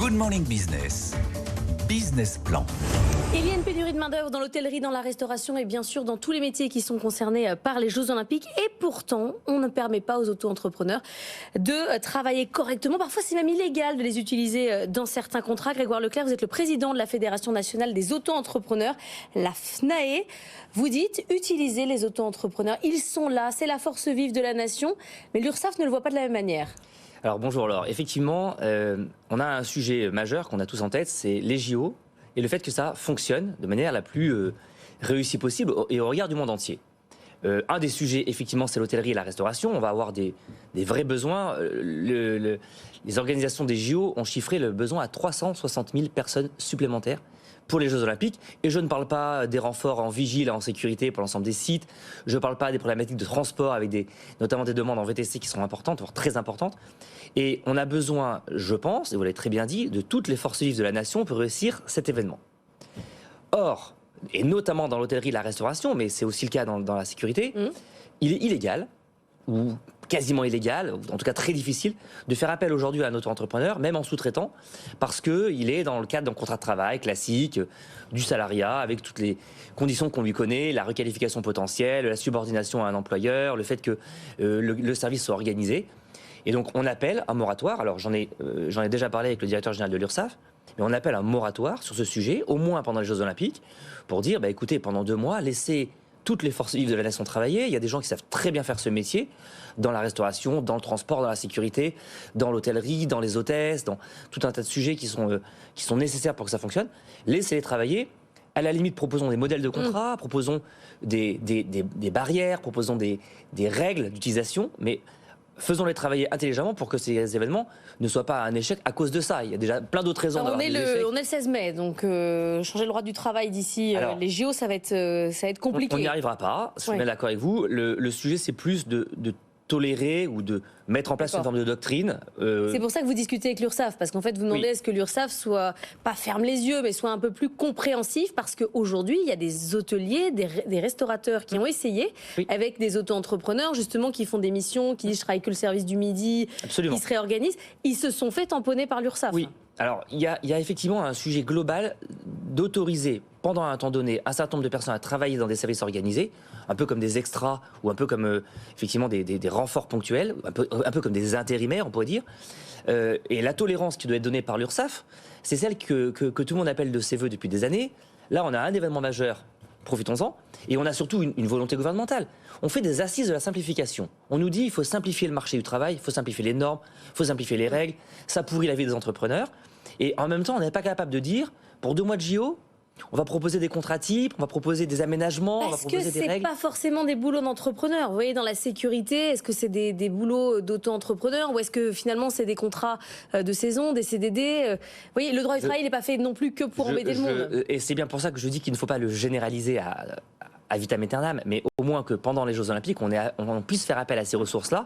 Good Morning Business. Business Plan. Il y a une pénurie de main-d'œuvre dans l'hôtellerie, dans la restauration et bien sûr dans tous les métiers qui sont concernés par les Jeux Olympiques. Et pourtant, on ne permet pas aux auto-entrepreneurs de travailler correctement. Parfois, c'est même illégal de les utiliser dans certains contrats. Grégoire Leclerc, vous êtes le président de la Fédération nationale des auto-entrepreneurs, la FNAE. Vous dites utiliser les auto-entrepreneurs. Ils sont là, c'est la force vive de la nation. Mais l'URSSAF ne le voit pas de la même manière. Alors bonjour Laure, effectivement, on a un sujet majeur qu'on a tous en tête, c'est les JO et le fait que ça fonctionne de manière la plus réussie possible et au regard du monde entier. Un des sujets, effectivement, c'est l'hôtellerie et la restauration. On va avoir des vrais besoins. Les organisations des JO ont chiffré le besoin à 360 000 personnes supplémentaires pour les Jeux Olympiques. Et je ne parle pas des renforts en vigile et en sécurité pour l'ensemble des sites. Je ne parle pas des problématiques de transport avec notamment des demandes en VTC qui sont importantes, voire très importantes. Et on a besoin, je pense, et vous l'avez très bien dit, de toutes les forces vives de la nation pour réussir cet événement. Or, et notamment dans l'hôtellerie et la restauration, mais c'est aussi le cas dans la sécurité, il est illégal, ou quasiment illégal, ou en tout cas très difficile, de faire appel aujourd'hui à un auto-entrepreneur, même en sous-traitant, parce qu'il est dans le cadre d'un contrat de travail classique, du salariat, avec toutes les conditions qu'on lui connaît, la requalification potentielle, la subordination à un employeur, le fait que le service soit organisé. Et donc on appelle un moratoire, alors j'en ai déjà parlé avec le directeur général de l'URSSAF, mais on appelle un moratoire sur ce sujet, au moins pendant les Jeux Olympiques, pour dire, bah, écoutez, pendant 2 mois, laissez toutes les forces vives de la nation travailler. Il y a des gens qui savent très bien faire ce métier, dans la restauration, dans le transport, dans la sécurité, dans l'hôtellerie, dans les hôtesses, dans tout un tas de sujets qui sont nécessaires pour que ça fonctionne. Laissez-les travailler. À la limite, proposons des modèles de contrat, proposons des barrières, proposons des règles d'utilisation, mais faisons-les travailler intelligemment pour que ces événements ne soient pas un échec à cause de ça. Il y a déjà plein d'autres raisons. On est le 16 mai, donc changer le droit du travail d'ici les JO, ça va être compliqué. On n'y arrivera pas, je suis bien d'accord avec vous. Le sujet, c'est plus de tolérer ou de mettre en place une forme de doctrine. C'est pour ça que vous discutez avec l'URSSAF, parce qu'en fait, vous demandez à ce que l'URSSAF soit, pas ferme les yeux, mais soit un peu plus compréhensif, parce qu'aujourd'hui, il y a des hôteliers, des restaurateurs qui ont essayé, avec des auto-entrepreneurs, justement, qui font des missions, qui disent « je travaille que le service du midi », qui se réorganisent. Ils se sont fait tamponner par l'URSSAF. Oui, alors il y a effectivement un sujet global d'autoriser, pendant un temps donné, un certain nombre de personnes à travailler dans des services organisés, un peu comme des extras ou un peu comme effectivement des renforts ponctuels, un peu comme des intérimaires, on pourrait dire. Et la tolérance qui doit être donnée par l'URSSAF, c'est celle que tout le monde appelle de ses voeux depuis des années. Là, on a un événement majeur, profitons-en, et on a surtout une volonté gouvernementale. On fait des assises de la simplification. On nous dit qu'il faut simplifier le marché du travail, il faut simplifier les normes, il faut simplifier les règles, ça pourrit la vie des entrepreneurs. Et en même temps, on n'est pas capable de dire, pour 2 mois de JO, on va proposer des contrats types, on va proposer des aménagements, on va proposer des règles. Est-ce que c'est pas forcément des boulots d'entrepreneurs? Vous voyez, dans la sécurité, est-ce que c'est des boulots d'auto-entrepreneurs ou est-ce que finalement c'est des contrats de saison, des CDD? Vous voyez, le droit du travail n'est pas fait non plus que pour embêter le monde. Et c'est bien pour ça que je dis qu'il ne faut pas le généraliser à vitam aeternam, mais au moins que pendant les Jeux Olympiques, on puisse faire appel à ces ressources-là.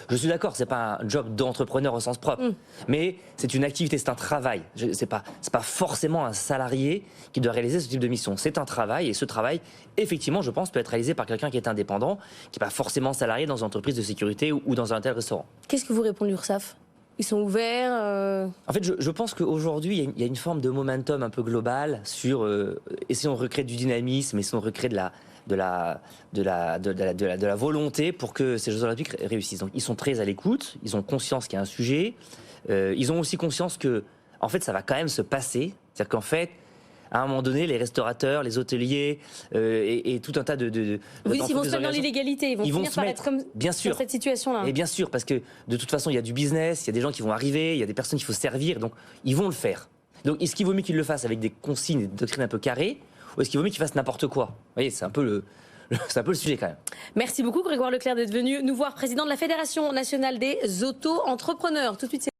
Je suis d'accord, c'est pas un job d'entrepreneur au sens propre, mais c'est une activité, c'est un travail. C'est pas forcément un salarié qui doit réaliser ce type de mission. C'est un travail, et ce travail, effectivement, je pense, peut être réalisé par quelqu'un qui est indépendant, qui n'est pas forcément salarié dans une entreprise de sécurité ou dans un tel restaurant. Qu'est-ce que vous répond l'URSSAF? Ils sont ouverts En fait, je pense qu'aujourd'hui, il y a une forme de momentum un peu global sur essayons de recréer du dynamisme, essayons de recréer de la volonté pour que ces Jeux Olympiques réussissent. Donc, ils sont très à l'écoute, ils ont conscience qu'il y a un sujet, ils ont aussi conscience que, en fait, ça va quand même se passer. C'est-à-dire qu'en fait, à un moment donné, les restaurateurs, les hôteliers et tout un tas de vous dites qu'ils vont se mettre dans l'illégalité, ils vont finir par être comme dans cette situation-là. Et bien sûr, parce que de toute façon, il y a du business, il y a des gens qui vont arriver, il y a des personnes qu'il faut servir, donc ils vont le faire. Donc est-ce qu'il vaut mieux qu'ils le fassent avec des consignes et des doctrines un peu carrées, ou est-ce qu'il vaut mieux qu'ils fassent n'importe quoi? Vous voyez, c'est un peu le sujet quand même. Merci beaucoup Grégoire Leclerc d'être venu nous voir, président de la Fédération nationale des auto-entrepreneurs. Tout de suite,